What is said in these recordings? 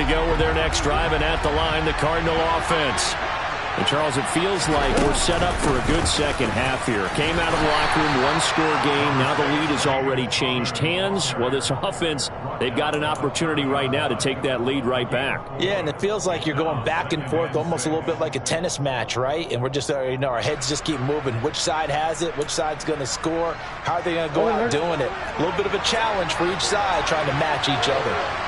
to go with their next drive, and at the line, the Cardinal offense. And Charles, it feels like we're set up for a good second half here. Came out of the locker room, one-score game. Now the lead has already changed hands. Well, this offense, they've got an opportunity right now to take that lead right back. Yeah, and it feels like you're going back and forth, almost a little bit like a tennis match, right? And we're just, our heads just keep moving. Which side has it? Which side's going to score? How are they going to go out doing it? A little bit of a challenge for each side, trying to match each other.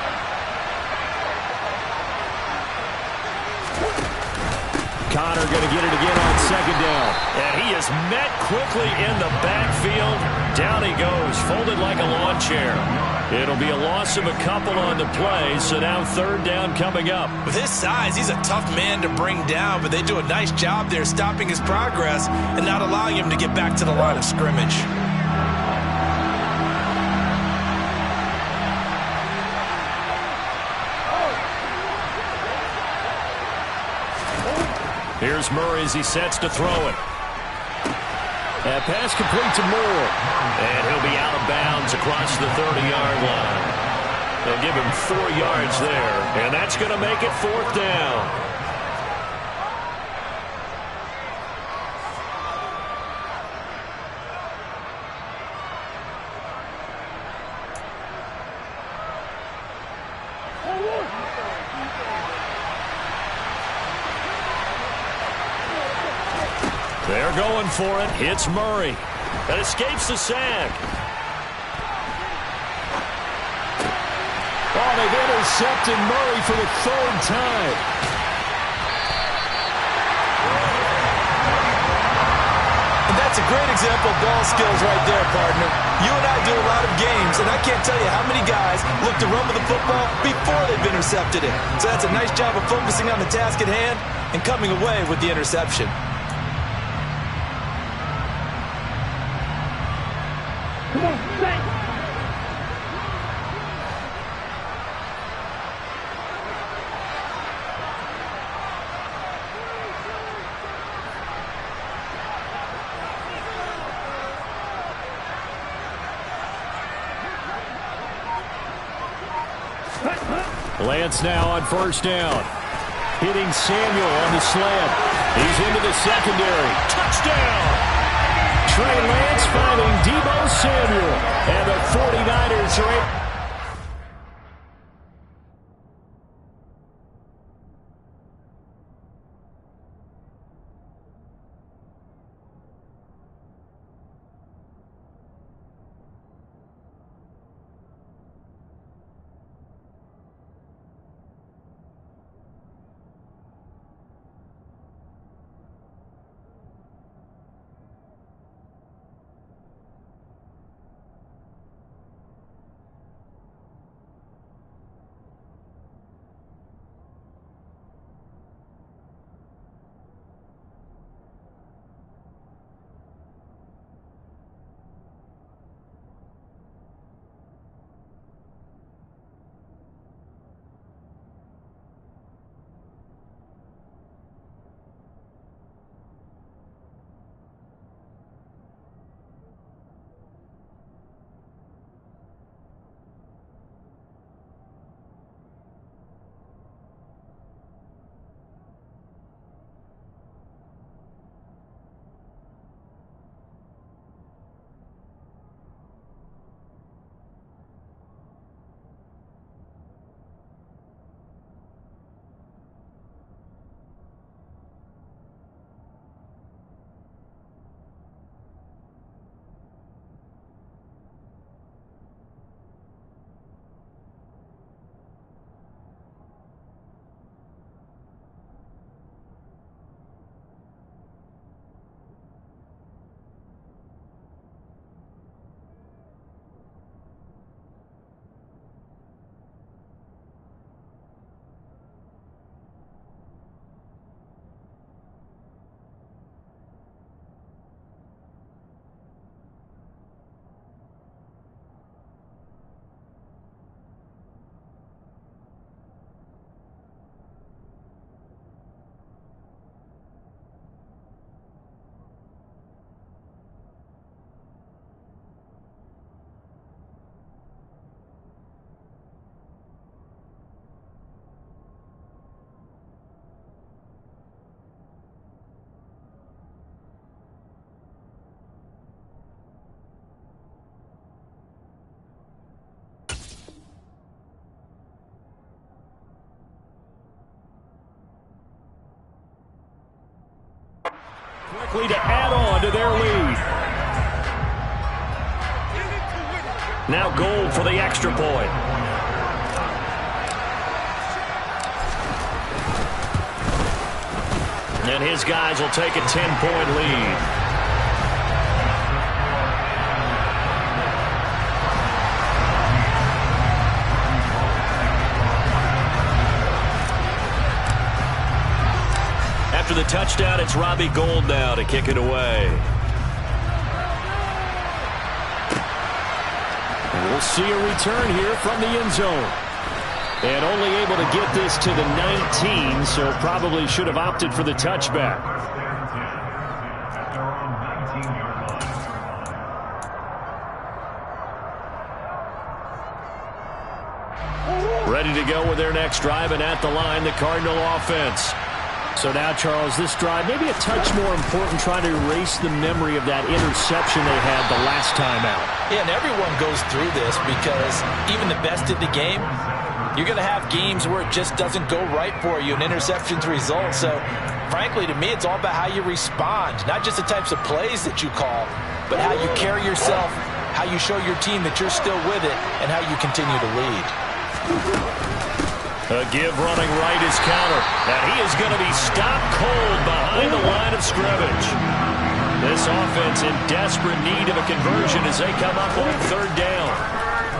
Connor going to get it again on second down. And he is met quickly in the backfield. Down he goes, folded like a lawn chair. It'll be a loss of a couple on the play, so now third down coming up. With his size, he's a tough man to bring down, but they do a nice job there stopping his progress and not allowing him to get back to the line of scrimmage. Here's Murray as he sets to throw it. That pass complete to Moore. And he'll be out of bounds across the 30-yard line. They'll give him 4 yards there. And that's going to make it fourth down. They're going for it. Hits Murray. That escapes the sack. Oh, they've intercepted Murray for the third time. And that's a great example of ball skills right there, partner. You and I do a lot of games, and I can't tell you how many guys look to run with the football before they've intercepted it. So that's a nice job of focusing on the task at hand and coming away with the interception. Lance now on first down. Hitting Samuel on the slant. He's into the secondary. Touchdown! Trey Lance finding Deebo Samuel. And the 49ers are in. likely to add on to their lead. Now Gold for the extra point. And his guys will take a 10-point lead. After the touchdown, it's Robbie Gould now to kick it away. And we'll see a return here from the end zone. And only able to get this to the 19, so probably should have opted for the touchback. Ready to go with their next drive, and at the line, the Cardinal offense. So now, Charles, this drive maybe a touch more important, trying to erase the memory of that interception they had the last time out. Yeah, and everyone goes through this because even the best in the game, you're going to have games where it just doesn't go right for you, and interceptions result. So, frankly, to me, it's all about how you respond, not just the types of plays that you call, but how you carry yourself, how you show your team that you're still with it, and how you continue to lead. A give running right is counter, and he is going to be stopped cold behind the line of scrimmage. This offense in desperate need of a conversion as they come up on third down.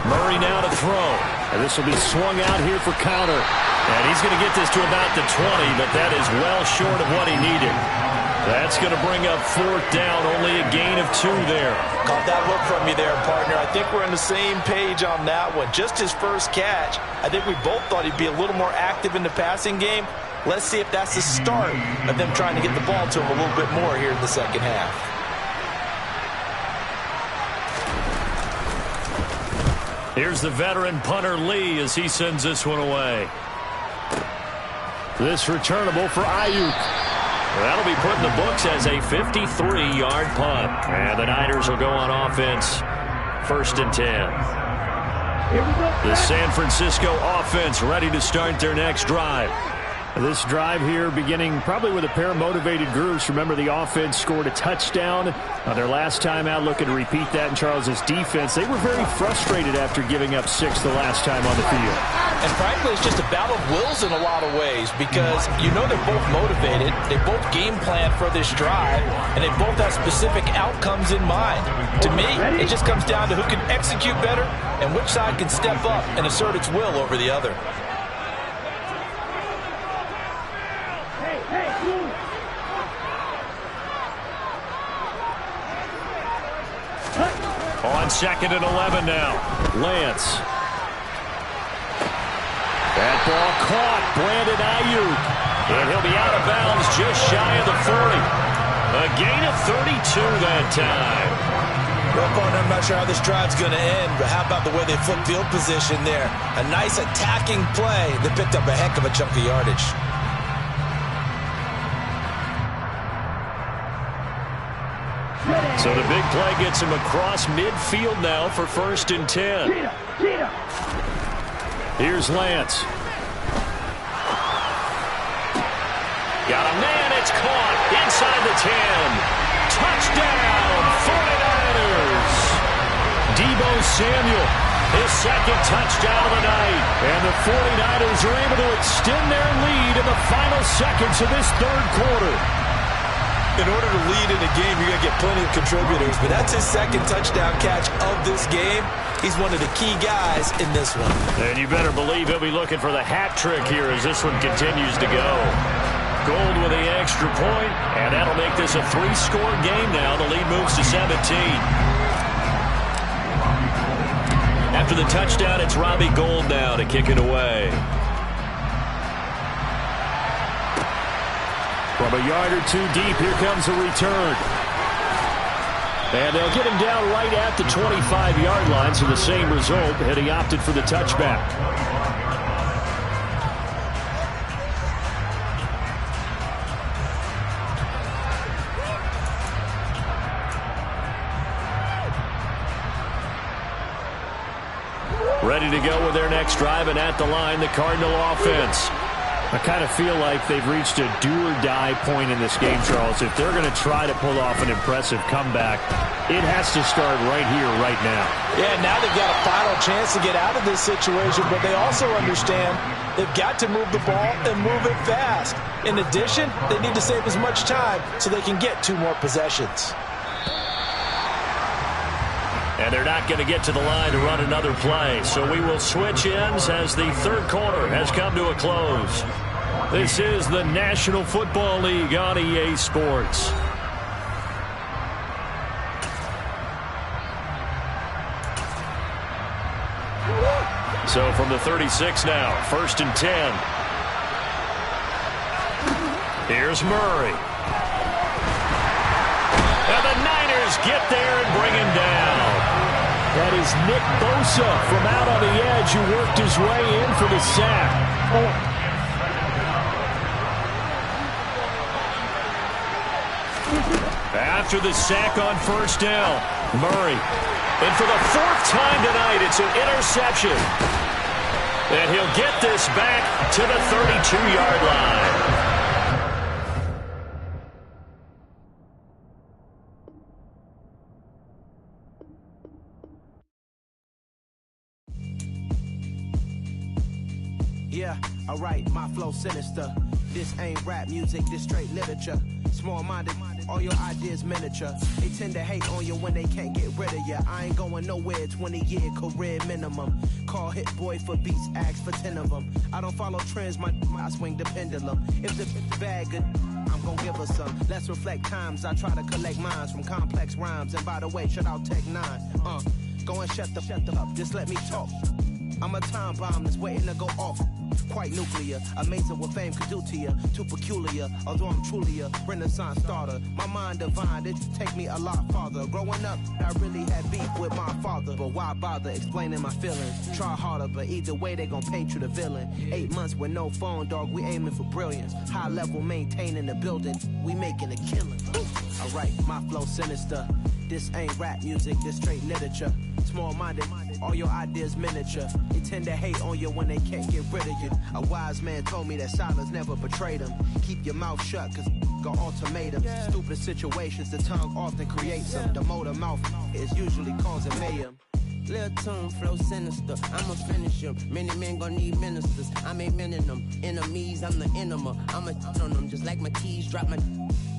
Murray now to throw. And this will be swung out here for counter. And he's going to get this to about the 20, but that is well short of what he needed. That's going to bring up fourth down, only a gain of 2 there. Caught that look from you there, partner. I think we're on the same page on that one. Just his first catch, I think we both thought he'd be a little more active in the passing game. Let's see if that's the start of them trying to get the ball to him a little bit more here in the second half. Here's the veteran punter Lee as he sends this one away. This returnable for Ayuk. That'll be put in the books as a 53-yard punt. And the Niners will go on offense, 1st and 10. The San Francisco offense ready to start their next drive. This drive here beginning probably with a pair of motivated groups. Remember, the offense scored a touchdown their last time out. Looking to repeat that in Charles's defense. They were very frustrated after giving up 6 the last time on the field. And frankly, it's just a battle of wills in a lot of ways because you know they're both motivated. They both game plan for this drive, and they both have specific outcomes in mind. To me, it just comes down to who can execute better and which side can step up and assert its will over the other. On 2nd and 11 now. Lance. That ball caught. Brandon Ayuk. And he'll be out of bounds just shy of the 40. A gain of 32 that time. Well, partner, I'm not sure how this drive's going to end, but how about the way they flipped field position there? A nice attacking play. They picked up a heck of a chunk of yardage. So the big play gets him across midfield now for 1st and 10. Here's Lance. Got a man, it's caught inside the 10. Touchdown, 49ers. Deebo Samuel, his 2nd touchdown of the night. And the 49ers are able to extend their lead in the final seconds of this 3rd quarter. In order to lead in a game, you're going to get plenty of contributors, but that's his 2nd touchdown catch of this game. He's one of the key guys in this one. And you better believe he'll be looking for the hat trick here as this one continues to go. Gold with the extra point, and that'll make this a 3-score game now. The lead moves to 17. After the touchdown, it's Robbie Gould now to kick it away. From a yard or 2 deep, here comes a return. And they'll get him down right at the 25-yard line, so the same result, and he opted for the touchback. Ready to go with their next drive, and at the line, the Cardinal offense. I kind of feel like they've reached a do-or-die point in this game, Charles. If they're going to try to pull off an impressive comeback, it has to start right here, right now. Yeah, now they've got a final chance to get out of this situation, but they also understand they've got to move the ball and move it fast. In addition, they need to save as much time so they can get 2 more possessions. And they're not going to get to the line to run another play. So we will switch ends as the third quarter has come to a close. This is the National Football League on EA Sports. So from the 36 now, 1st and 10. Here's Murray. And the Niners get there and bring him down. That is Nick Bosa from out on the edge who worked his way in for the sack. After the sack on 1st down, Murray. And for the 4th time tonight, it's an interception. And he'll get this back to the 32-yard line. Yeah, alright, my flow sinister. This ain't rap music, this straight literature. Small-minded, all your ideas miniature. They tend to hate on you when they can't get rid of you. I ain't going nowhere, 20-year career minimum. Call hit boy for beats, ask for 10 of them. I don't follow trends, I swing the pendulum. If the bag good, I'm gonna give her some. Let's reflect times, I try to collect minds from complex rhymes. And by the way, shout out Tech 9. Go and shut the up, just let me talk. I'm a time bomb that's waiting to go off. Quite nuclear, amazing what fame could do to you. Too peculiar, although I'm truly a renaissance starter. My mind divine, it take me a lot farther. Growing up, I really had beef with my father. But why bother explaining my feelings? Try harder, but either way they gon' paint you the villain. 8 months with no phone, dog, we aiming for brilliance. High level maintaining the building, we making a killing. Alright, my flow sinister. This ain't rap music, this straight literature. Small-minded, all your ideas miniature. They tend to hate on you when they can't get rid of you. A wise man told me that silence never betrayed him. Keep your mouth shut, cause got ultimatums. Stupid situations, the tongue often creates them. The motor mouth is usually causing mayhem. Lil' tune, flow sinister, I'ma finish him. Many men gon' need ministers, I'm a men in them. Enemies, I'm the enema, I'm a on them. Just like my keys, drop my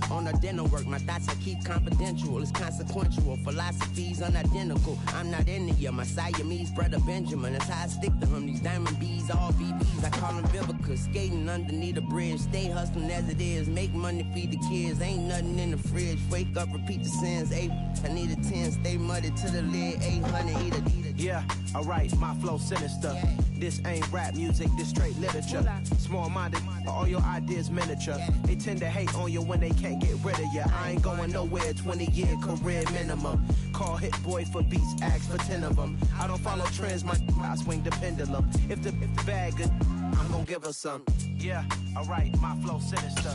on the dinner work. My thoughts I keep confidential, it's consequential. Philosophies unidentical, I'm not into you. My Siamese brother Benjamin, that's how I stick to him. These diamond bees, all BBs, I call them Vivica. Skating underneath a bridge, stay hustling as it is. Make money, feed the kids, ain't nothing in the fridge. Wake up, repeat the sins, I need a 10, stay muddy to the lid, 800, eat a. Yeah, alright, my flow sinister. This ain't rap music, this straight literature. Small-minded, all your ideas miniature. They tend to hate on you when they can't get rid of you. I ain't going nowhere, 20-year career minimum. Call hit boy for beats, ask for 10 of them. I don't follow trends, I swing the pendulum. If the bag good, I'm gonna give her some. Yeah, alright, my flow sinister.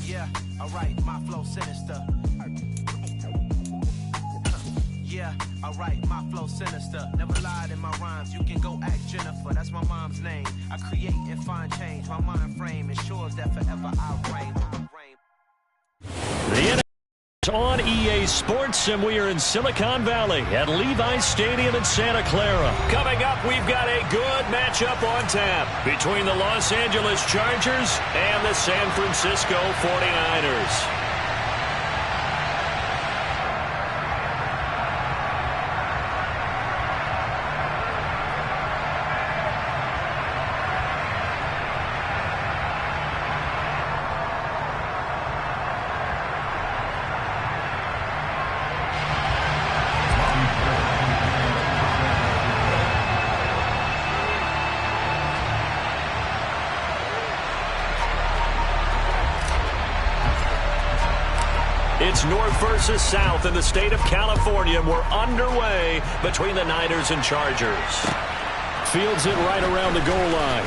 Yeah, alright, my flow sinister. Yeah, alright, my flow sinister. Never lied in my rhymes, you can go ask Jennifer. That's my mom's name. I create and find change. My mind frame ensures that forever I reign. The NFL is on EA Sports, and we are in Silicon Valley at Levi's Stadium in Santa Clara. Coming up, we've got a good matchup on tap between the Los Angeles Chargers and the San Francisco 49ers. It's North versus South in the state of California. We're underway between the Niners and Chargers. Fields it right around the goal line.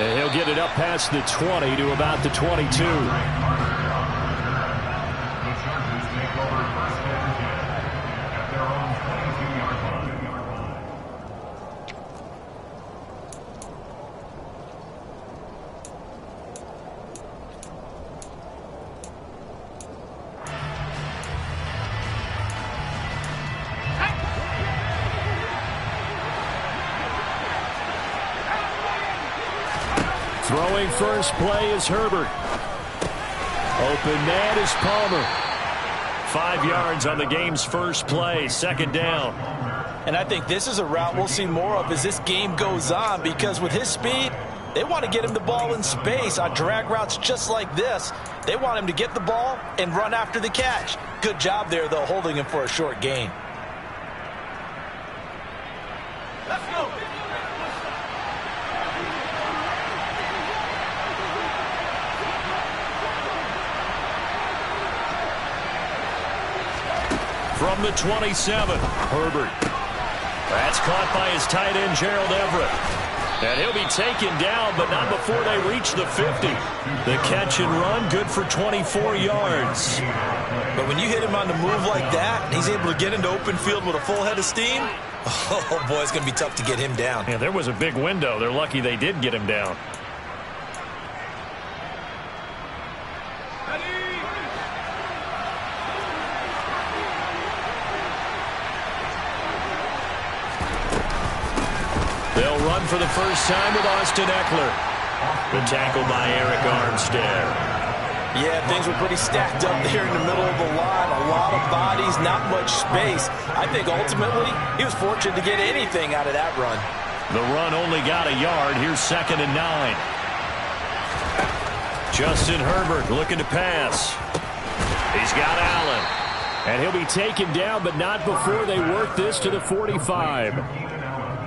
And he'll get it up past the 20 to about the 22. Throwing first play is Herbert. Open man is Palmer. 5 yards on the game's first play, second down. And I think this is a route we'll see more of as this game goes on, because with his speed, they want to get him the ball in space on drag routes just like this. They want him to get the ball and run after the catch. Good job there, though, holding him for a short gain. Let's go. From the 27, Herbert. That's caught by his tight end, Gerald Everett. And he'll be taken down, but not before they reach the 50. The catch and run, good for 24 yards. But when you hit him on the move like that, and he's able to get into open field with a full head of steam, oh, boy, it's going to be tough to get him down. Yeah, there was a big window. They're lucky they did get him down. They'll run for the first time with Austin Eckler. The tackle by Eric Armstead. Yeah, things were pretty stacked up there in the middle of the line. A lot of bodies, not much space. I think ultimately he was fortunate to get anything out of that run. The run only got a yard. Here's 2nd and 9. Justin Herbert looking to pass. He's got Allen. And he'll be taken down, but not before they work this to the 45.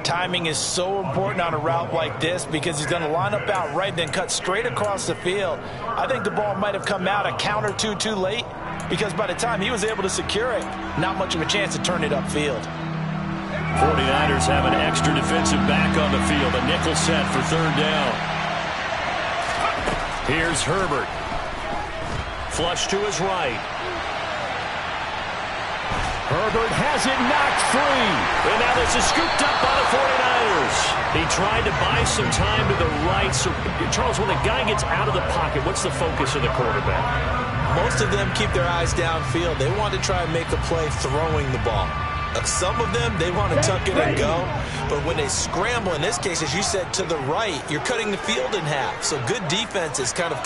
Timing is so important on a route like this because he's going to line up out right, then cut straight across the field. I think the ball might have come out a count or two too late because by the time he was able to secure it, not much of a chance to turn it upfield. 49ers have an extra defensive back on the field. A nickel set for 3rd down. Here's Herbert. Flush to his right. Herbert has it knocked free. And now this is scooped up by the 49ers. He tried to buy some time to the right. So, Charles, when a guy gets out of the pocket, what's the focus of the quarterback? Most of them keep their eyes downfield. They want to try and make a play throwing the ball. Some of them, they want to tuck it and go. But when they scramble, in this case, as you said, to the right, you're cutting the field in half. So good defenses kind of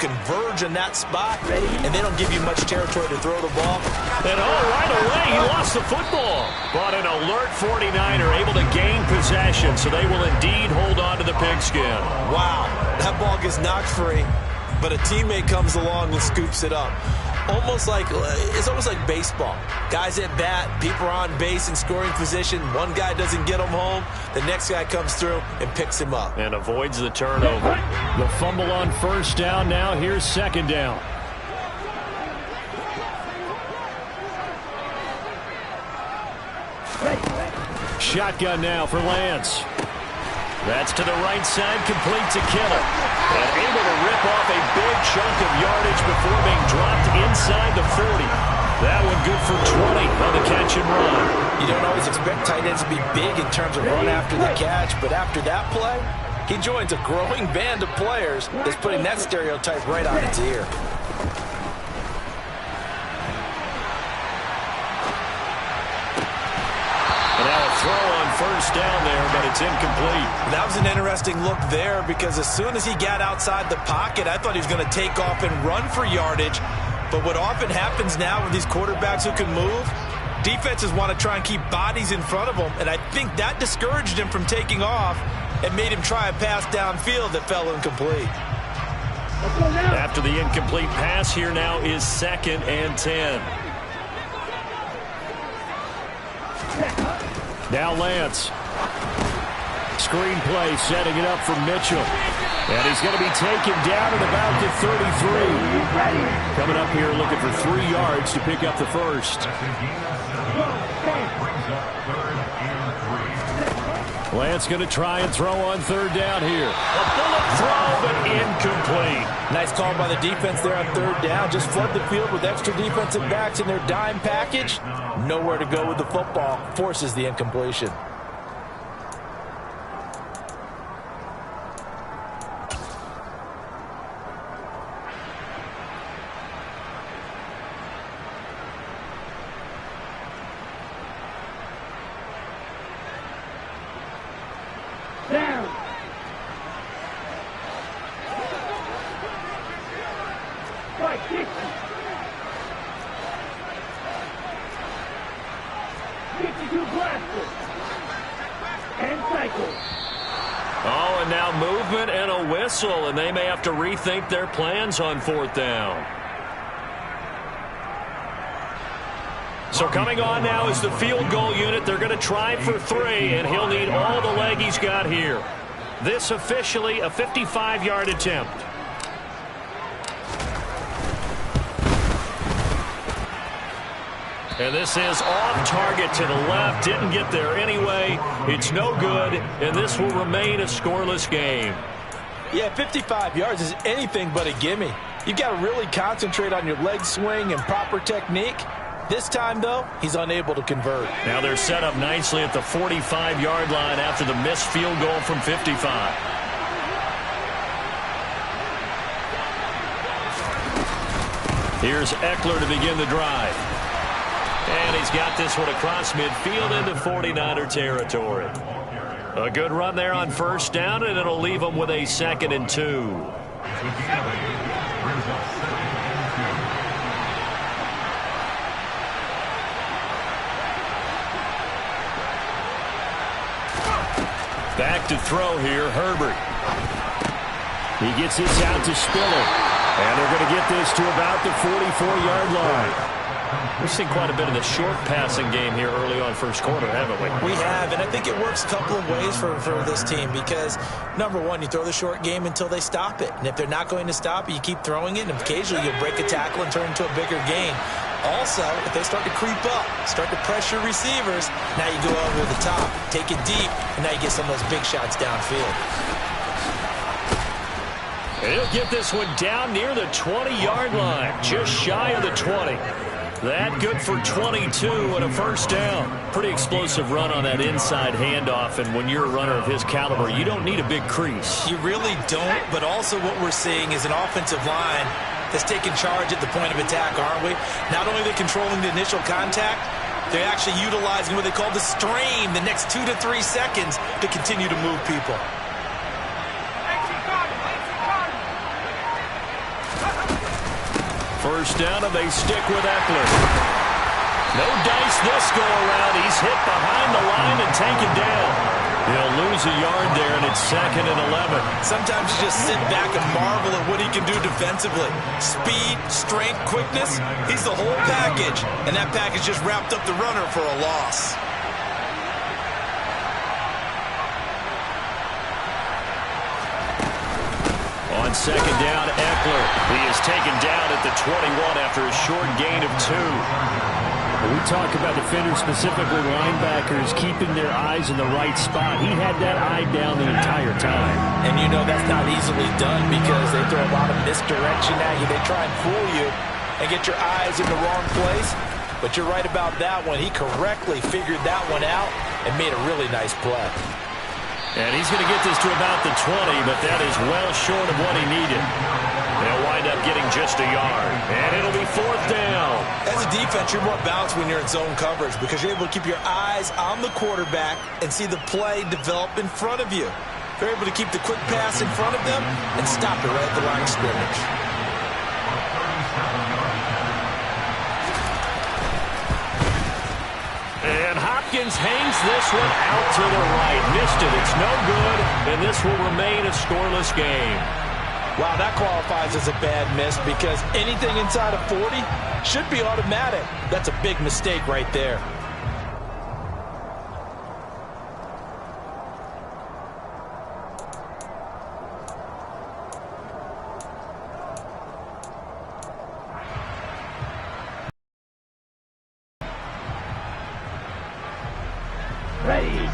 converge in that spot, and they don't give you much territory to throw the ball. And right away, he lost the football. But an alert 49er able to gain possession, so they will indeed hold on to the pigskin. Wow, that ball gets knocked free, but a teammate comes along and scoops it up. It's almost like baseball. Guys at bat, people are on base in scoring position. One guy doesn't get him home. The next guy comes through and picks him up. And avoids the turnover. The fumble on 1st down. Now here's 2nd down. Shotgun now for Lance. That's to the right side, complete to Kittle. And able to rip off a big chunk of yardage before being dropped inside the 40. That one good for 20 on the catch and run. You don't always expect tight ends to be big in terms of run after the catch, but after that play, he joins a growing band of players that's putting that stereotype right on its ear. Throw on 1st down there, but it's incomplete. That was an interesting look there because as soon as he got outside the pocket, I thought he was going to take off and run for yardage. But what often happens now with these quarterbacks who can move, defenses want to try and keep bodies in front of them, and I think that discouraged him from taking off and made him try a pass downfield that fell incomplete. After the incomplete pass, here now is 2nd and 10. Now Lance. Screen play, setting it up for Mitchell. And he's going to be taken down at about the 33. Coming up here looking for 3 yards to pick up the first. Lance going to try and throw on 3rd down here. A bullet throw, but incomplete. Nice call by the defense there on 3rd down. Just flood the field with extra defensive backs in their dime package. Nowhere to go with the football. Forces the incompletion. Oh, and now movement and a whistle, and they may have to rethink their plans on 4th down. So coming on now is the field goal unit. They're going to try for 3, and he'll need all the leg he's got here. This officially a 55-yard attempt. And this is off target to the left. Didn't get there anyway. It's no good, and this will remain a scoreless game. Yeah, 55 yards is anything but a gimme. You've got to really concentrate on your leg swing and proper technique. This time, though, he's unable to convert. Now they're set up nicely at the 45-yard line after the missed field goal from 55. Here's Eckler to begin the drive. And he's got this one across midfield into 49er territory. A good run there on 1st down, and it'll leave him with a 2nd and 2. Back to throw here, Herbert. He gets this out to Spiller. And they're going to get this to about the 44-yard line. We've seen quite a bit of the short passing game here early on 1st quarter, haven't we? We have, and I think it works a couple of ways for this team because, number one, you throw the short game until they stop it. And if they're not going to stop it, you keep throwing it, and occasionally you'll break a tackle and turn it into a bigger gain. Also, if they start to creep up, start to pressure receivers, now you go over the top, take it deep, and now you get some of those big shots downfield. And he'll get this one down near the 20-yard line, just shy of the 20. That good for 22 and a 1st down. Pretty explosive run on that inside handoff, and when you're a runner of his caliber, you don't need a big crease. You really don't, but also what we're seeing is an offensive line that's taking charge at the point of attack, aren't we? Not only are they controlling the initial contact, they're actually utilizing what they call the strain, the next 2 to 3 seconds, to continue to move people. First down, and they stick with Eckler. No dice this go-around. He's hit behind the line and taken down. He'll lose a yard there, and it's 2nd and 11. Sometimes you just sit back and marvel at what he can do defensively. Speed, strength, quickness, he's the whole package. And that package just wrapped up the runner for a loss. On 2nd down, Eckler. He is taken down at the 21 after a short gain of 2. When we talk about defenders, specifically linebackers, keeping their eyes in the right spot, he had that eye down the entire time. And you know that's not easily done because they throw a lot of misdirection at you. They try and fool you and get your eyes in the wrong place. But you're right about that one. He correctly figured that one out and made a really nice play. And he's going to get this to about the 20, but that is well short of what he needed. They'll wind up getting just a yard, and it'll be 4th down. As a defense, you're more balanced when you're in zone coverage because you're able to keep your eyes on the quarterback and see the play develop in front of you. You're able to keep the quick pass in front of them and stop it right at the line of scrimmage. And Hopkins hangs this one out to the right. Missed it. It's no good, and this will remain a scoreless game. Wow, that qualifies as a bad miss because anything inside of 40 should be automatic. That's a big mistake right there.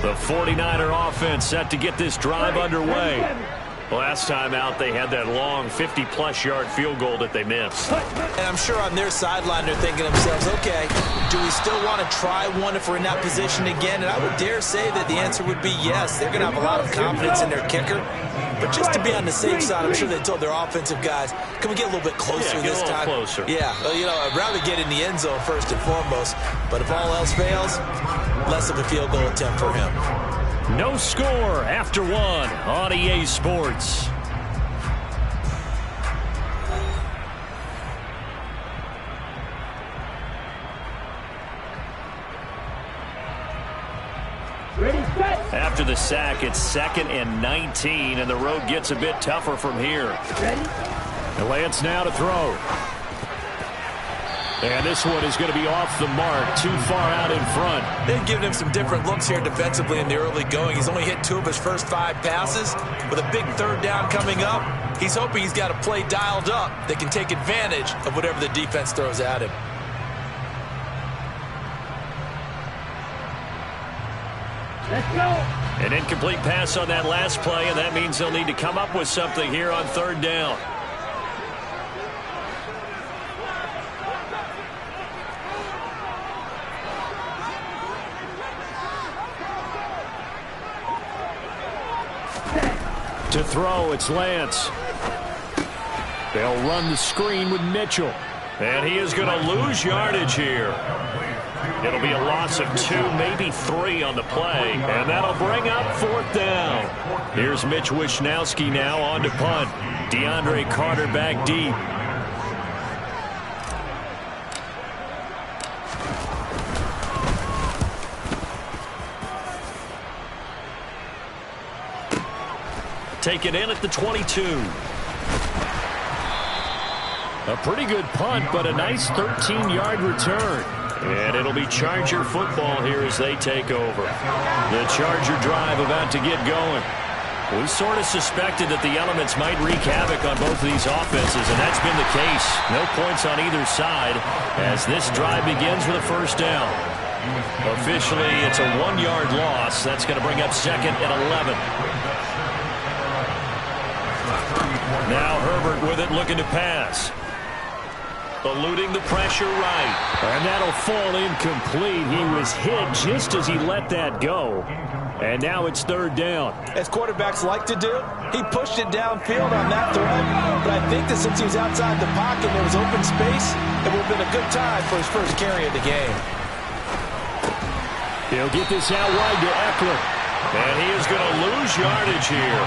The 49er offense set to get this drive underway. Last time out, they had that long 50-plus yard field goal that they missed. And I'm sure on their sideline, they're thinking to themselves, okay, do we still want to try one if we're in that position again? And I would dare say that the answer would be yes. They're going to have a lot of confidence in their kicker. But just to be on the safe side, I'm sure they told their offensive guys, can we get a little bit closer this time? Closer. Yeah, well, you know, I'd rather get in the end zone first and foremost. But if all else fails, less of a field goal attempt for him. No score after 1 on EA Sports. after the sack. It's 2nd and 19, and the road gets a bit tougher from here. And Lance now to throw. And this one is going to be off the mark, too far out in front. They've given him some different looks here defensively in the early going. He's only hit 2 of his first 5 passes. With a big 3rd down coming up, he's hoping he's got a play dialed up that can take advantage of whatever the defense throws at him. Let's go. An incomplete pass on that last play, and that means they'll need to come up with something here on 3rd down. To throw, it's Lance. They'll run the screen with Mitchell. And he is going to lose yardage here. It'll be a loss of 2, maybe 3 on the play. And that'll bring up 4th down. Here's Mitch Wishnowski now on to punt. DeAndre Carter back deep. Take it in at the 22. A pretty good punt, but a nice 13-yard return. And it'll be Charger football here as they take over. The Charger drive about to get going. We sort of suspected that the elements might wreak havoc on both of these offenses, and that's been the case. No points on either side as this drive begins with a 1st down. Officially, it's a 1-yard loss. That's going to bring up 2nd and 11. Now Herbert with it, looking to pass. Eluding the pressure right. And that'll fall incomplete. He was hit just as he let that go. And now it's 3rd down. As quarterbacks like to do, he pushed it downfield on that throw. But I think that since he was outside the pocket and there was open space, it would have been a good time for his first carry of the game. He'll get this out wide to Eckler. And he is going to lose yardage here.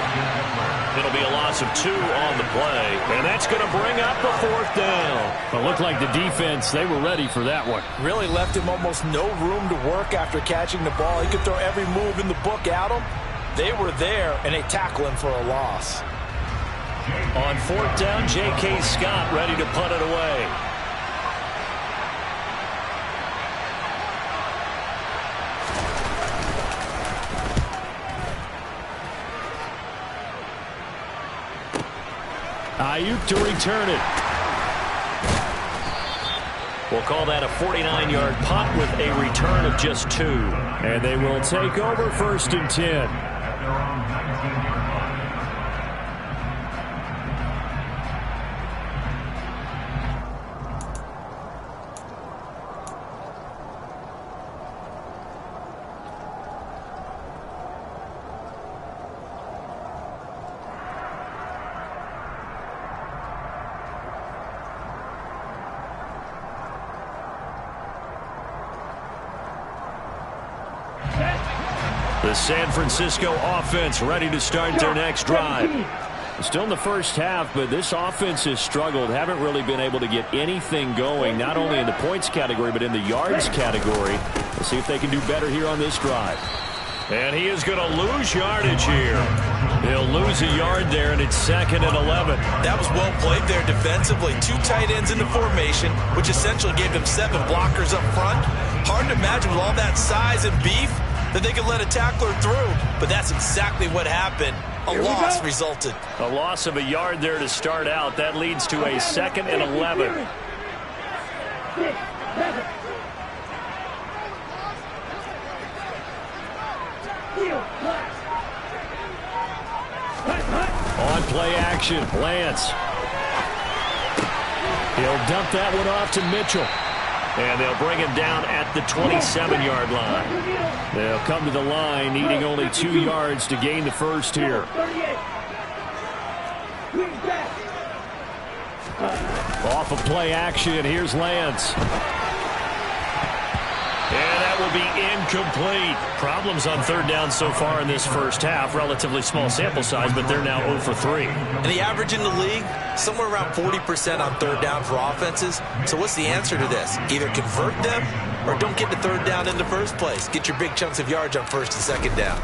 It'll be a loss of 2 on the play. And that's going to bring up a 4th down. It looked like the defense, they were ready for that one. Really left him almost no room to work after catching the ball. He could throw every move in the book at him. They were there, and they tackle him for a loss. On 4th down, J.K. Scott ready to punt it away. Ayuk to return it. We'll call that a 49-yard punt with a return of just 2. And they will take over 1st and 10. The San Francisco offense ready to start their next drive. Still in the first half, but this offense has struggled. Haven't really been able to get anything going, not only in the points category, but in the yards category. We'll see if they can do better here on this drive. And he is going to lose yardage here. He'll lose a yard there, and it's 2nd and 11. That was well played there defensively. 2 tight ends in the formation, which essentially gave them 7 blockers up front. Hard to imagine with all that size and beef that they could let a tackler through, but that's exactly what happened. A loss resulted. A loss of a yard there to start out. That leads to a 2nd and 11. On play action, Lance. He'll dump that one off to Mitchell. And they'll bring him down at the 27-yard line. They'll come to the line needing only 2 yards to gain the first here. Off of play action, here's Lance. And that will be incomplete. Problems on 3rd down so far in this first half. Relatively small sample size, but they're now 0 for 3. And the average in the league, somewhere around 40% on 3rd down for offenses. So what's the answer to this? Either convert them or don't get the 3rd down in the first place. Get your big chunks of yards on 1st and 2nd down.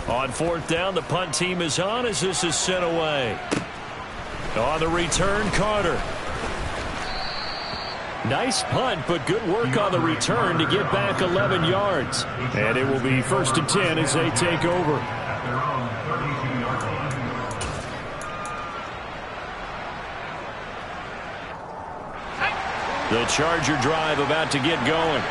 On fourth down, the punt team is on as this is sent away. On the return, Carter. Nice punt, but good work on the return to get back 11 yards. And it will be 1st and 10 as they take over. The Charger drive about to get going.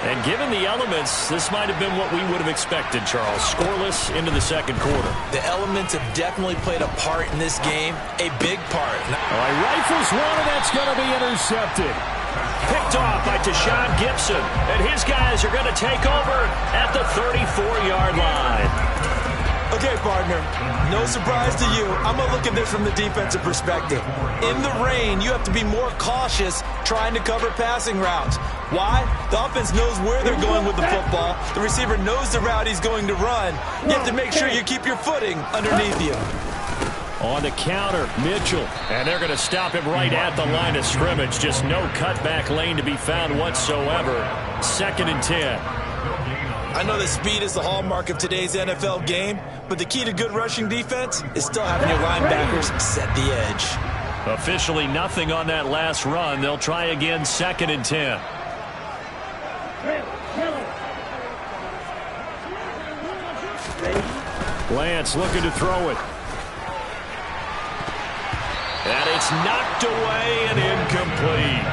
And given the elements, this might have been what we would have expected, Charles. Scoreless into the second quarter. The elements have definitely played a part in this game, a big part. All right, rifles one, and that's going to be intercepted. Picked off by Tashawn Gibson, and his guys are going to take over at the 34-yard line. Okay, partner, no surprise to you. I'm going to look at this from the defensive perspective. In the rain, you have to be more cautious trying to cover passing routes. Why? The offense knows where they're going with the football. The receiver knows the route he's going to run. You have to make sure you keep your footing underneath you. On the counter, Mitchell. And they're going to stop him right at the line of scrimmage. Just no cutback lane to be found whatsoever. 2nd and 10. I know that speed is the hallmark of today's NFL game, but the key to good rushing defense is still having your linebackers set the edge. Officially nothing on that last run. They'll try again, 2nd and 10. Lance looking to throw it. And it's knocked away and incomplete.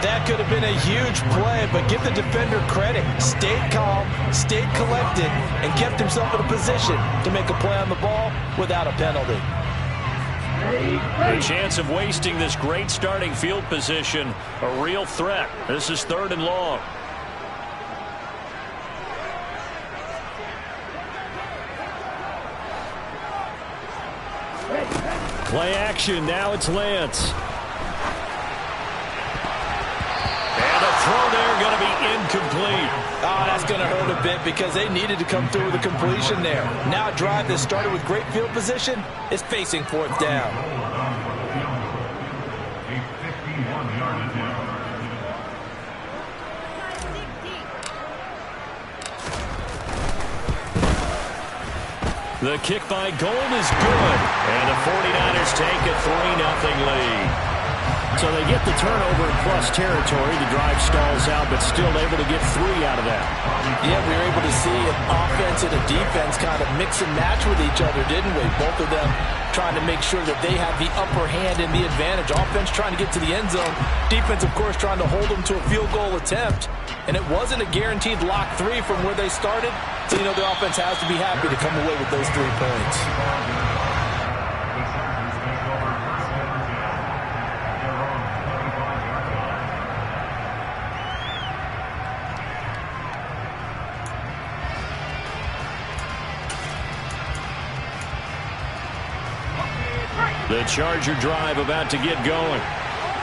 That could have been a huge play, but give the defender credit. Stayed calm, stayed collected, and kept himself in a position to make a play on the ball without a penalty. The chance of wasting this great starting field position, a real threat. This is 3rd and long. Play action, now it's Lance. And a throw there going to be incomplete. Oh, that's going to hurt a bit because they needed to come through with a completion there. Now a drive that started with great field position is facing 4th down. The kick by Gold is good. And the 49ers take a 3-0 lead. So they get the turnover in plus territory. The drive stalls out, but still able to get 3 out of that. Yeah, we were able to see an offense and a defense kind of mix and match with each other, didn't we? Both of them trying to make sure that they have the upper hand and the advantage. Offense trying to get to the end zone. Defense, of course, trying to hold them to a field goal attempt. And it wasn't a guaranteed lock 3 from where they started. So, you know, the offense has to be happy to come away with those 3 points. The Charger drive about to get going.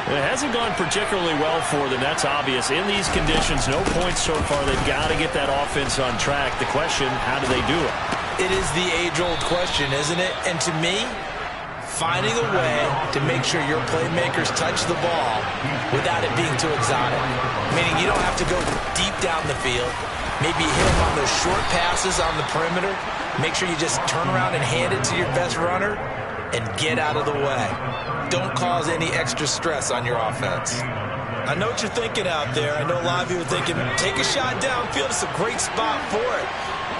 It hasn't gone particularly well for them. That's obvious. In these conditions, no points so far. They've got to get that offense on track. The question, how do they do it? It is the age-old question, isn't it? And to me, finding a way to make sure your playmakers touch the ball without it being too exotic. Meaning you don't have to go deep down the field. Maybe hit them on those short passes on the perimeter. Make sure you just turn around and hand it to your best runner and get out of the way. Don't cause any extra stress on your offense. I know what you're thinking out there. I know a lot of you are thinking, take a shot downfield. It's a great spot for it.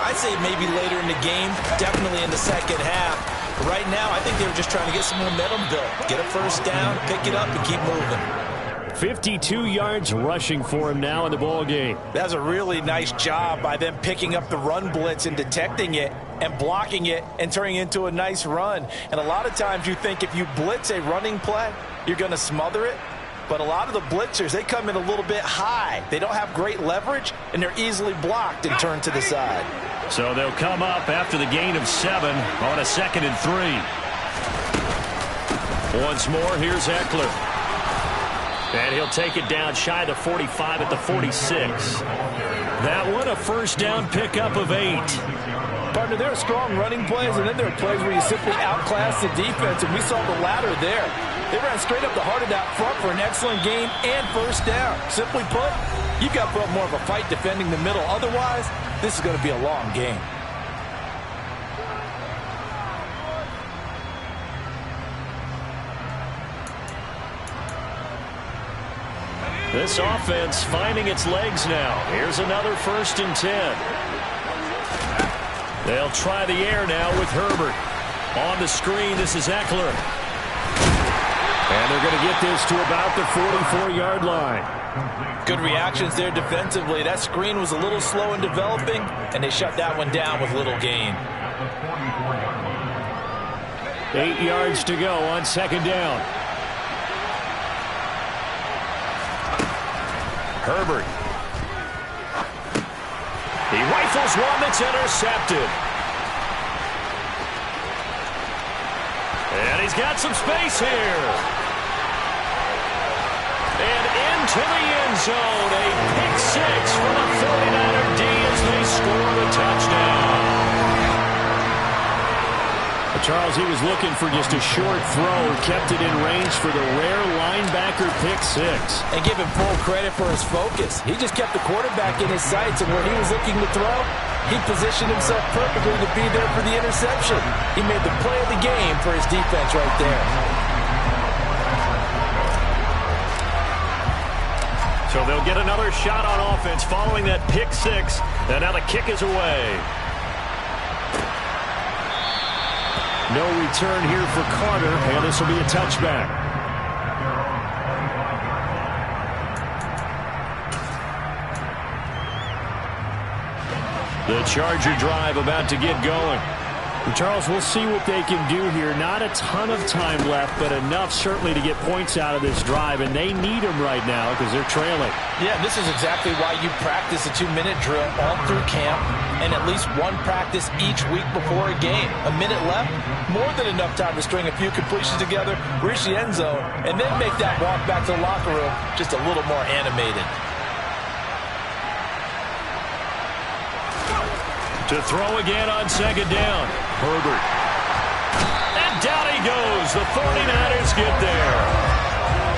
I'd say maybe later in the game, definitely in the second half. But right now, I think they were just trying to get some momentum built. Get a first down, pick it up, and keep moving. 52 yards rushing for him now in the ball game. That's a really nice job by them picking up the run blitz and detecting it and blocking it and turning it into a nice run. And a lot of times you think if you blitz a running play, you're going to smother it. But a lot of the blitzers, they come in a little bit high. They don't have great leverage, and they're easily blocked and turned to the side. So they'll come up after the gain of 7 on a 2nd and 3. Once more, here's Eckler. And he'll take it down shy of the 45 at the 46. That one, a first down pickup of 8. Partner, there are strong running plays, and then there are plays where you simply outclass the defense, and we saw the latter there. They ran straight up the heart of that front for an excellent game and first down. Simply put, you've got to put up more of a fight defending the middle. Otherwise, this is going to be a long game. This offense finding its legs now. Here's another 1st and 10. They'll try the air now with Herbert. On the screen, this is Eckler. And they're going to get this to about the 44-yard line. Good reactions there defensively. That screen was a little slow in developing, and they shut that one down with little gain. 8 yards to go on 2nd down. Herbert. He rifles one that's intercepted. And he's got some space here. And into the end zone. A pick 6 for the 49er D as they score the touchdown. Charles, he was looking for just a short throw, kept it in range for the rare linebacker pick 6. And give him full credit for his focus. He just kept the quarterback in his sights, and where he was looking to throw, he positioned himself perfectly to be there for the interception. He made the play of the game for his defense right there. So they'll get another shot on offense following that pick 6, and now the kick is away. No return here for Carter, and this will be a touchback. The Charger drive about to get going. Charles, we'll see what they can do here. Not a ton of time left, but enough certainly to get points out of this drive, and they need them right now because they're trailing. Yeah, this is exactly why you practice a 2-minute drill all through camp and at least one practice each week before a game. A minute left, more than enough time to string a few completions together, reach the end zone, and then make that walk back to the locker room just a little more animated. To throw again on 2nd down. Herbert. And down he goes. The 49ers get there.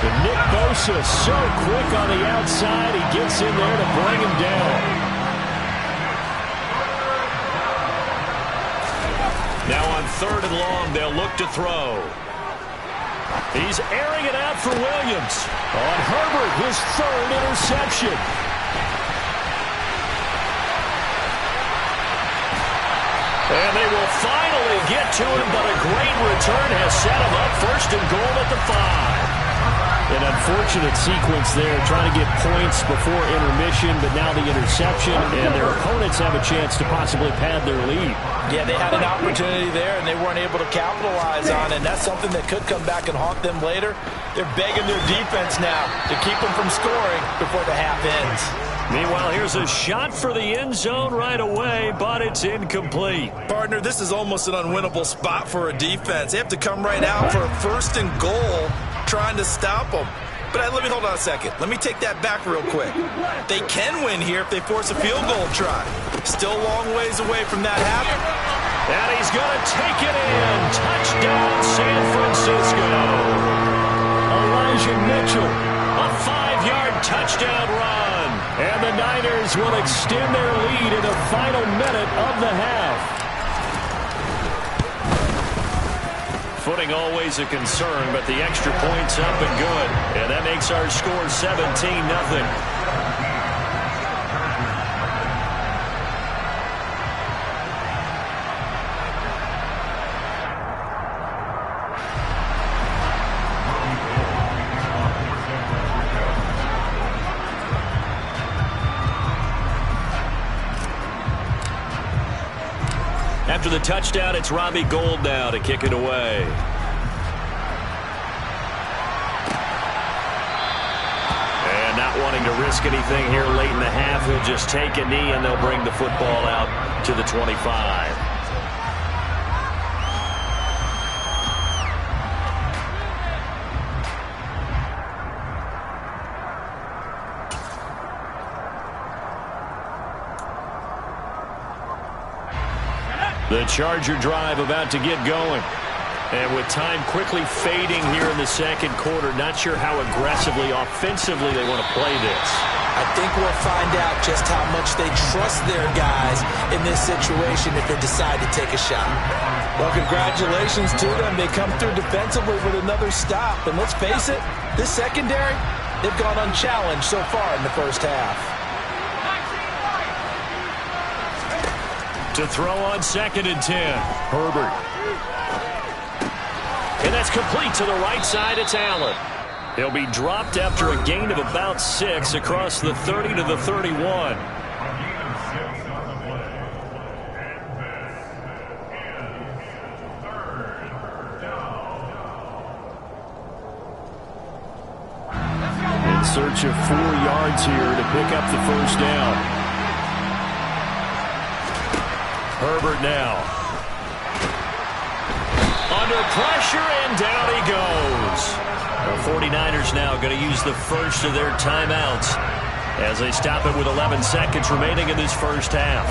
And Nick Bosa so quick on the outside. He gets in there to bring him down. Now on 3rd and long, they'll look to throw. He's airing it out for Williams. On Herbert, his 3rd interception. And they will finally get to him, but a great return has set him up 1st and goal at the 5. An unfortunate sequence there, trying to get points before intermission, but now the interception, and their opponents have a chance to possibly pad their lead. Yeah, they had an opportunity there, and they weren't able to capitalize on it, and that's something that could come back and haunt them later. They're begging their defense now to keep them from scoring before the half ends. Meanwhile, here's a shot for the end zone right away, but it's incomplete. Partner, this is almost an unwinnable spot for a defense. They have to come right out for a 1st and goal trying to stop them. But let me hold on a second. Let me take that back real quick. They can win here if they force a field goal try. Still a long ways away from that happening. And he's going to take it in. Touchdown, San Francisco. Elijah Mitchell, a 5-yard touchdown run. And the Niners will extend their lead in the final minute of the half. Footing always a concern, but the extra point's up and good. And that makes our score 17-0. After the touchdown, it's Robbie Gould now to kick it away. And not wanting to risk anything here late in the half, he'll just take a knee and they'll bring the football out to the 25. The Charger drive about to get going. And with time quickly fading here in the 2nd quarter, not sure how aggressively, offensively they want to play this. I think we'll find out just how much they trust their guys in this situation if they decide to take a shot. Well, congratulations to them. They come through defensively with another stop. And let's face it, this secondary, they've gone unchallenged so far in the first half. To throw on 2nd and 10. Herbert. And that's complete to the right side. It's Allen. He'll be dropped after a gain of about 6 across the 30 to the 31. In search of 4 yards here to pick up the first down. Herbert now. Under pressure, and down he goes. The 49ers now going to use the first of their timeouts as they stop it with 11 seconds remaining in this first half.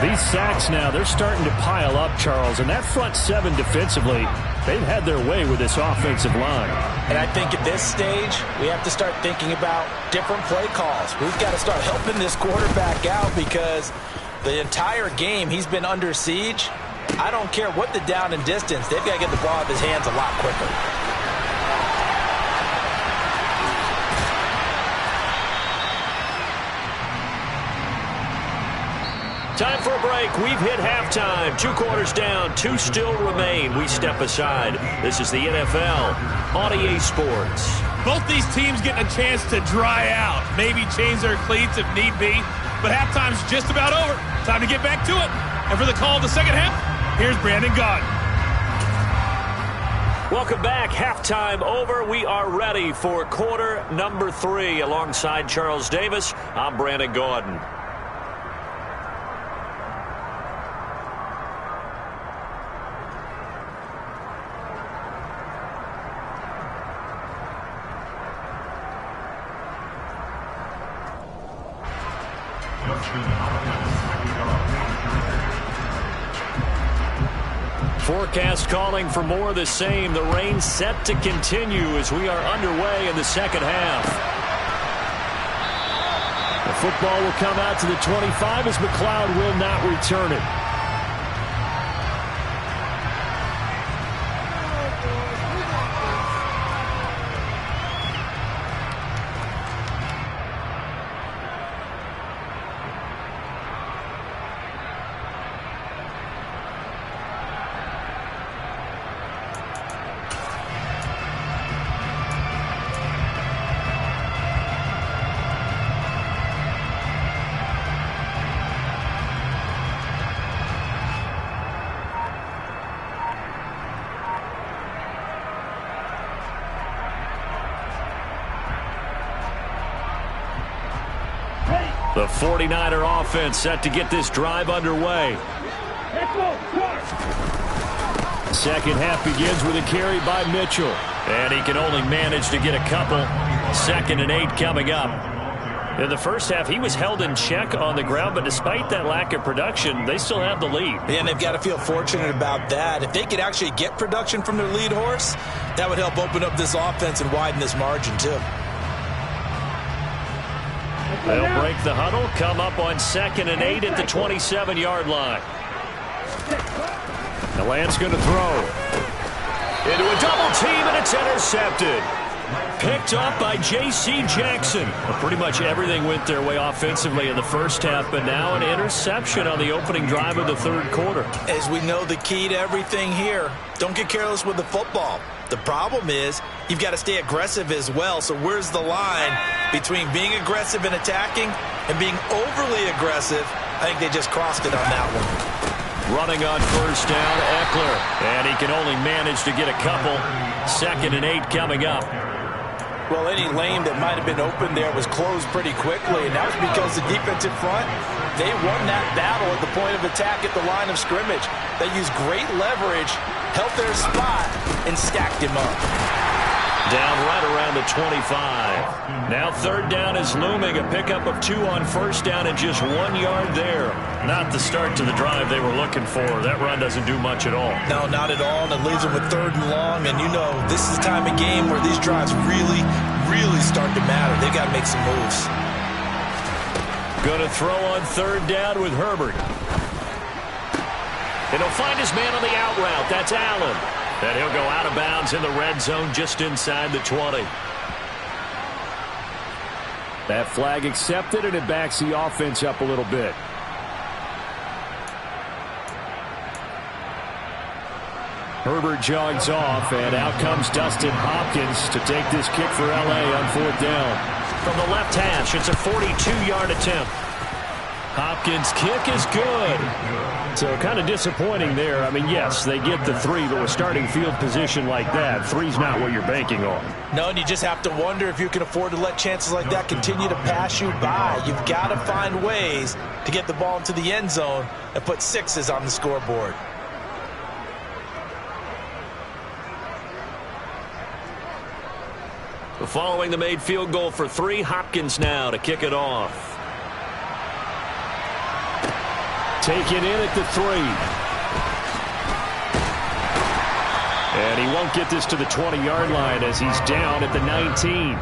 These sacks now, they're starting to pile up, Charles, and that front 7 defensively, they've had their way with this offensive line. And I think at this stage, we have to start thinking about different play calls. We've got to start helping this quarterback out because the entire game he's been under siege. I don't care what the down and distance, they've got to get the ball out of his hands a lot quicker. Time for a break. We've hit halftime. 2 quarters down. 2 still remain. We step aside. This is the NFL on EA Sports. Both these teams getting a chance to dry out. Maybe change their cleats if need be. But halftime's just about over. Time to get back to it. And for the call of the second half, here's Brandon Gaudin. Welcome back. Halftime over. We are ready for quarter number 3. Alongside Charles Davis, I'm Brandon Gaudin. Forecast calling for more of the same. The rain set to continue as we are underway in the second half. The football will come out to the 25 as McLeod will not return it. The 49er offense set to get this drive underway. Second half begins with a carry by Mitchell. And he can only manage to get a couple. 2nd and 8 coming up. In the first half, he was held in check on the ground, but despite that lack of production, they still have the lead. And they've got to feel fortunate about that. If they could actually get production from their lead horse, that would help open up this offense and widen this margin, too. They'll break the huddle, come up on 2nd and 8 at the 27-yard line. The Lance going to throw. Into a double team, and it's intercepted. Picked up by J.C. Jackson. Well, pretty much everything went their way offensively in the first half, but now an interception on the opening drive of the third quarter. As we know, the key to everything here, don't get careless with the football. The problem is you've got to stay aggressive as well. So where's the line between being aggressive and attacking and being overly aggressive? I think they just crossed it on that one. Running on first down, Eckler. And he can only manage to get a couple. 2nd and 8 coming up. Well, any lane that might have been open there was closed pretty quickly, and that was because the defensive front, they won that battle at the point of attack at the line of scrimmage. They used great leverage, held their spot, and stacked him up. Down right around the 25. Now 3rd down is looming. A pickup of 2 on first down and just 1 yard there. Not the start to the drive they were looking for. That run doesn't do much at all. No, not at all, and it leaves them with 3rd and long. And you know, this is the time of game where these drives really start to matter. They've got to make some moves. Going to throw on 3rd down with Herbert. And he'll find his man on the out route. That's Allen. And he'll go out of bounds in the red zone just inside the 20. That flag accepted, and it backs the offense up a little bit. Herbert jogs off, and out comes Dustin Hopkins to take this kick for L.A. on 4th down. From the left hash, it's a 42-yard attempt. Hopkins' kick is good. So kind of disappointing there. I mean, yes, they get the 3, but with starting field position like that, 3's not what you're banking on. No, and you just have to wonder if you can afford to let chances like that continue to pass you by. You've got to find ways to get the ball into the end zone and put 6s on the scoreboard. Following the made field goal for 3, Hopkins now to kick it off. Taken in at the 3. And he won't get this to the 20-yard line as he's down at the 19.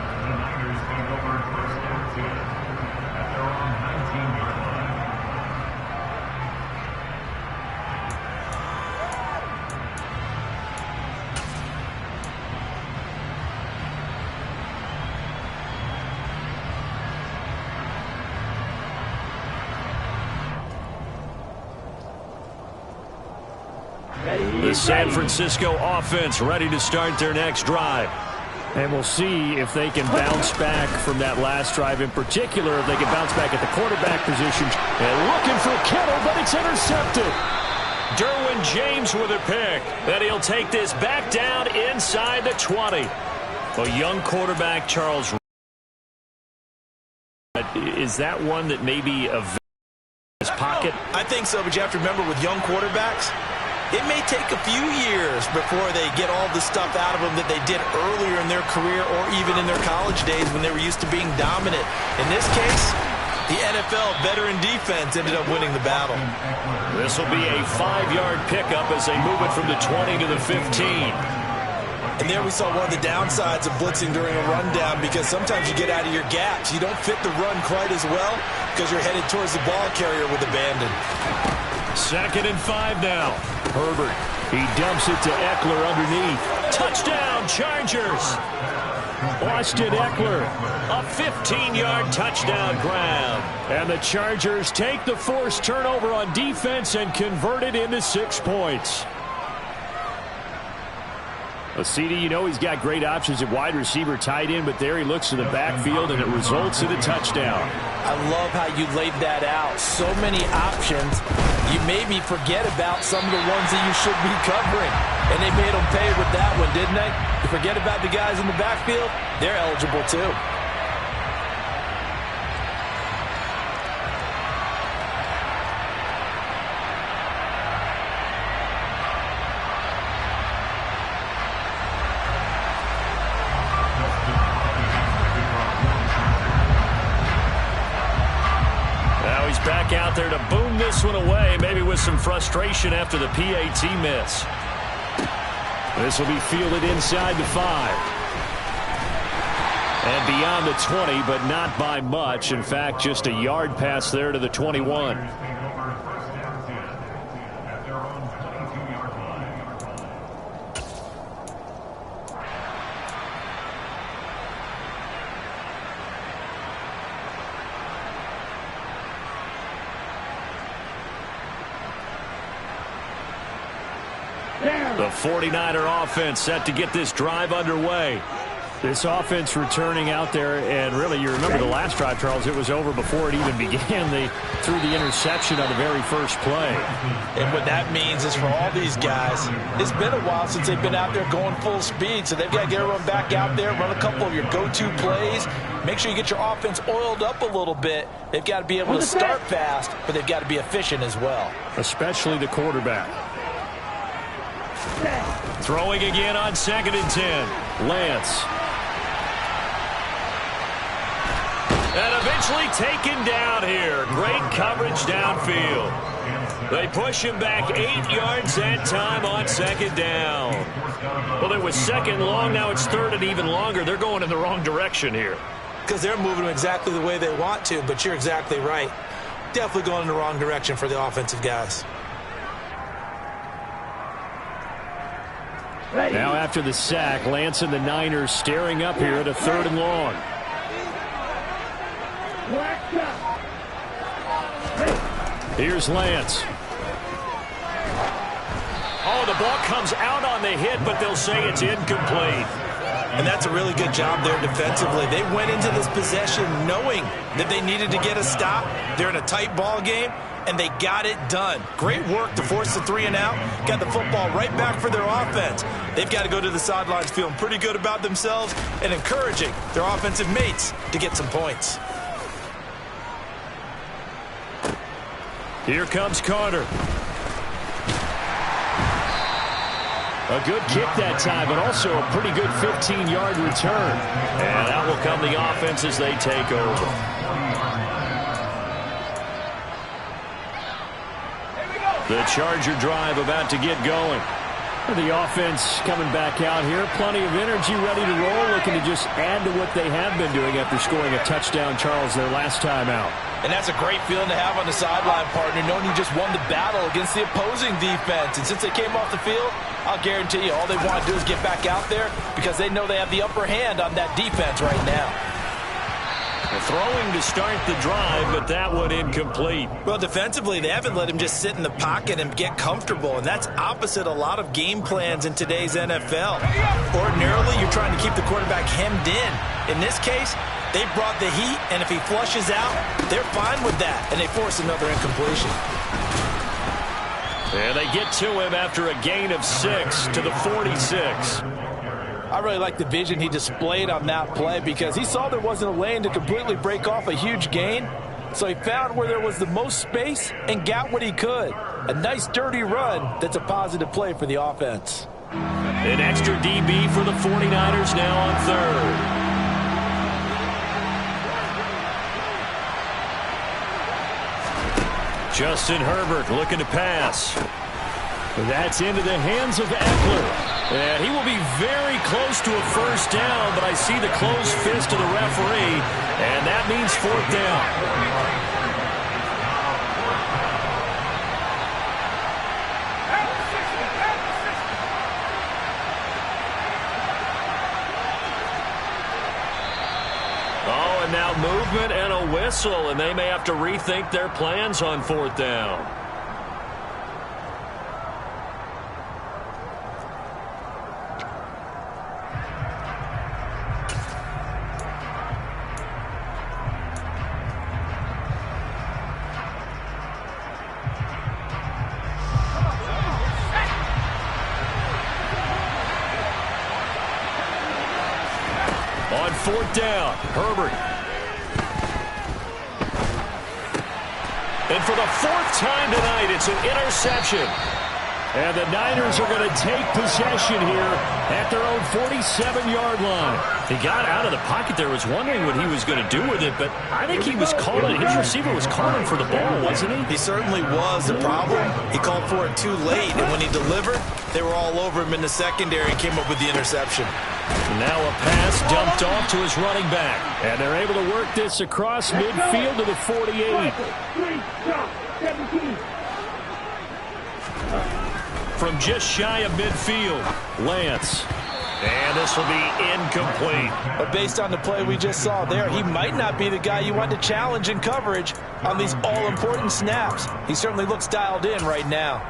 The San Francisco offense ready to start their next drive. And we'll see if they can bounce back from that last drive in particular, if they can bounce back at the quarterback position. And looking for Kittle, but it's intercepted. Derwin James with a pick. Then he'll take this back down inside the 20. A young quarterback, Charles. Is that one that maybe a his pocket? I think so, but you have to remember with young quarterbacks, it may take a few years before they get all the stuff out of them that they did earlier in their career or even in their college days when they were used to being dominant. In this case, the NFL veteran defense ended up winning the battle. This will be a 5-yard pickup as they move it from the 20 to the 15. And there we saw one of the downsides of blitzing during a rundown, because sometimes you get out of your gaps. You don't fit the run quite as well because you're headed towards the ball carrier with abandon. 2nd and 5 now. Herbert, he dumps it to Eckler underneath. Touchdown, Chargers. Austin Eckler, a 15-yard touchdown grab. And the Chargers take the forced turnover on defense and convert it into 6 points. CD, you know he's got great options at wide receiver, tight end, but there he looks to the backfield, and it results in a touchdown. I love how you laid that out. So many options. You made me forget about some of the ones that you should be covering. And they made them pay with that one, didn't they? You forget about the guys in the backfield, they're eligible too. Back out there to boom this one away, maybe with some frustration after the PAT miss. This will be fielded inside the 5. And beyond the 20, but not by much. In fact, just a yard pass there to the 21. The 49er offense set to get this drive underway. This offense returning out there, and really, you remember the last drive, Charles, it was over before it even began. They threw the interception on the very first play. And what that means is for all these guys, it's been a while since they've been out there going full speed, so they've got to get everyone back out there, run a couple of your go-to plays, make sure you get your offense oiled up a little bit. They've got to be able to start fast, but they've got to be efficient as well. Especially the quarterback. Throwing again on 2nd and 10. Lance. And eventually taken down here. Great coverage downfield. They push him back 8 yards that time on 2nd down. Well, it was 2nd long. Now it's 3rd and even longer. They're going in the wrong direction here. Because they're moving exactly the way they want to, but you're exactly right. Definitely going in the wrong direction for the offensive guys. Now after the sack, Lance and the Niners staring up here at a 3rd and long. Here's Lance. Oh, the ball comes out on the hit, but they'll say it's incomplete. And that's a really good job there defensively. They went into this possession knowing that they needed to get a stop. They're in a tight ball game, and they got it done. Great work to force the 3 and out. Got the football right back for their offense. They've got to go to the sidelines feeling pretty good about themselves and encouraging their offensive mates to get some points. Here comes Carter. A good kick that time, but also a pretty good 15-yard return. And out will come the offense as they take over. The Charger drive about to get going. The offense coming back out here. Plenty of energy, ready to roll, looking to just add to what they have been doing after scoring a touchdown, Charles, their last time out. And that's a great feeling to have on the sideline, partner, knowing you just won the battle against the opposing defense. And since they came off the field, I'll guarantee you all they want to do is get back out there because they know they have the upper hand on that defense right now. Throwing to start the drive, but that one incomplete. Well, defensively, they haven't let him just sit in the pocket and get comfortable, and that's opposite a lot of game plans in today's NFL. Ordinarily, you're trying to keep the quarterback hemmed in. In this case, they brought the heat, and if he flushes out, they're fine with that, and they force another incompletion. And they get to him after a gain of 6 to the 46. I really like the vision he displayed on that play because he saw there wasn't a lane to completely break off a huge gain. So he found where there was the most space and got what he could. A nice dirty run that's a positive play for the offense. An extra DB for the 49ers now on third. Justin Herbert looking to pass. That's into the hands of Eckler. And he will be very close to a first down, but I see the closed fist of the referee, and that means 4th down. Oh, and now movement and a whistle, and they may have to rethink their plans on 4th down. On 4th down, Herbert. And for the 4th time tonight, it's an interception. And the Niners are going to take possession here at their own 47-yard line. He got out of the pocket there, was wondering what he was going to do with it, but I think he was calling, his receiver was calling for the ball, wasn't he? He certainly was. The problem, he called for it too late, and when he delivered, they were all over him in the secondary and came up with the interception. Now a pass dumped off to his running back. And they're able to work this across midfield to the 48. From just shy of midfield, Lance. And this will be incomplete. But based on the play we just saw there, he might not be the guy you want to challenge in coverage on these all-important snaps. He certainly looks dialed in right now.